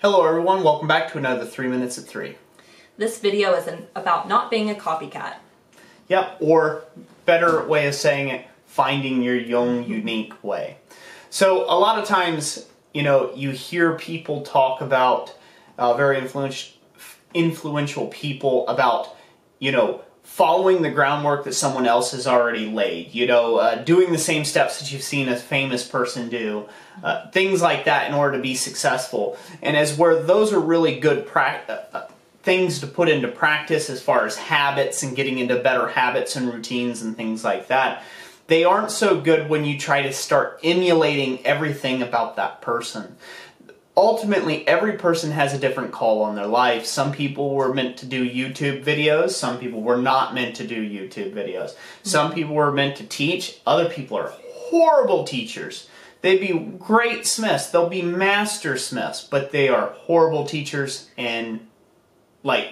Hello everyone, welcome back to another 3 Minutes at 3. This video is about not being a copycat. Yep, or better way of saying it, finding your own unique way. So a lot of times, you hear people talk about very influential people about, following the groundwork that someone else has already laid, doing the same steps that you've seen a famous person do, things like that in order to be successful. And as where those are really good things to put into practice as far as habits and getting into better habits and routines and things like that, they aren't so good when you try to start emulating everything about that person. Ultimately, every person has a different call on their life. Some people were meant to do YouTube videos. Some people were not meant to do YouTube videos. Some people were meant to teach. Other people are horrible teachers. They'd be great smiths. They'll be master smiths, but they are horrible teachers and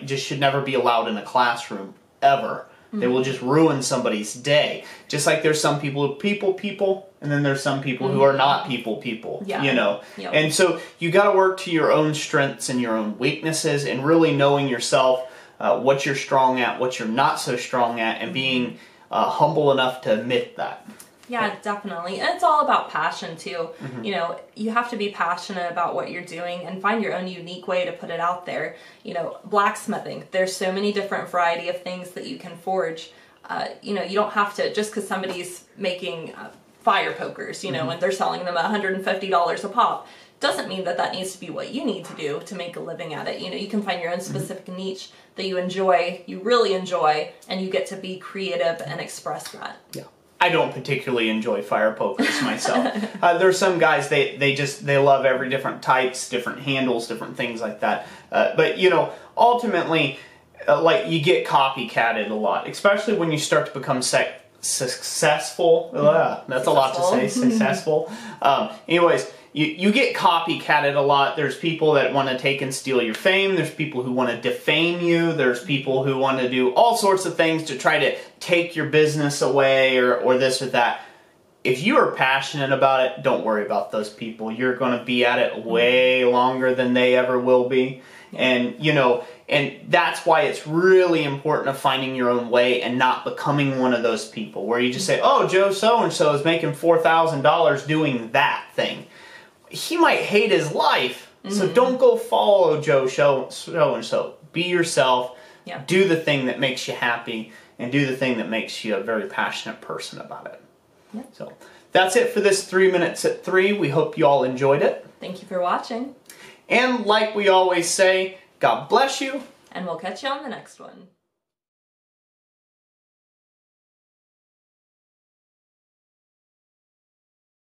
just should never be allowed in a classroom ever. They will just ruin somebody's day. Just like there's some people who people, and then there's some people who are not people, Yep. And so you got to work to your own strengths and your own weaknesses and really knowing yourself, what you're strong at, what you're not so strong at, and being humble enough to admit that. Yeah, definitely. And it's all about passion too. You have to be passionate about what you're doing and find your own unique way to put it out there. Blacksmithing, there's so many different variety of things that you can forge. You don't have to, just because somebody's making fire pokers, and they're selling them at $150 a pop, doesn't mean that that needs to be what you need to do to make a living at it. You can find your own specific niche that you enjoy, you really enjoy, and you get to be creative and express that. Yeah. I don't particularly enjoy fire pokers myself. There's some guys, they love every different types, different handles, different things like that. But ultimately, you get copycatted a lot, especially when you start to become successful. That's a lot to say, successful. Anyways, you get copycatted a lot. There's people that want to take and steal your fame. There's people who want to defame you. There's people who want to do all sorts of things to try to take your business away or this or that. If you are passionate about it, don't worry about those people. You're going to be at it way longer than they ever will be. And, and that's why it's really important of finding your own way and not becoming one of those people where you just say, oh, Joe so-and-so is making $4,000 doing that thing. He might hate his life, so don't go follow Joe so-and-so. Be yourself, do the thing that makes you happy, and do the thing that makes you a very passionate person about it. Yep. So that's it for this 3 Minutes at 3. We hope you all enjoyed it. Thank you for watching. And like we always say, God bless you. And we'll catch you on the next one.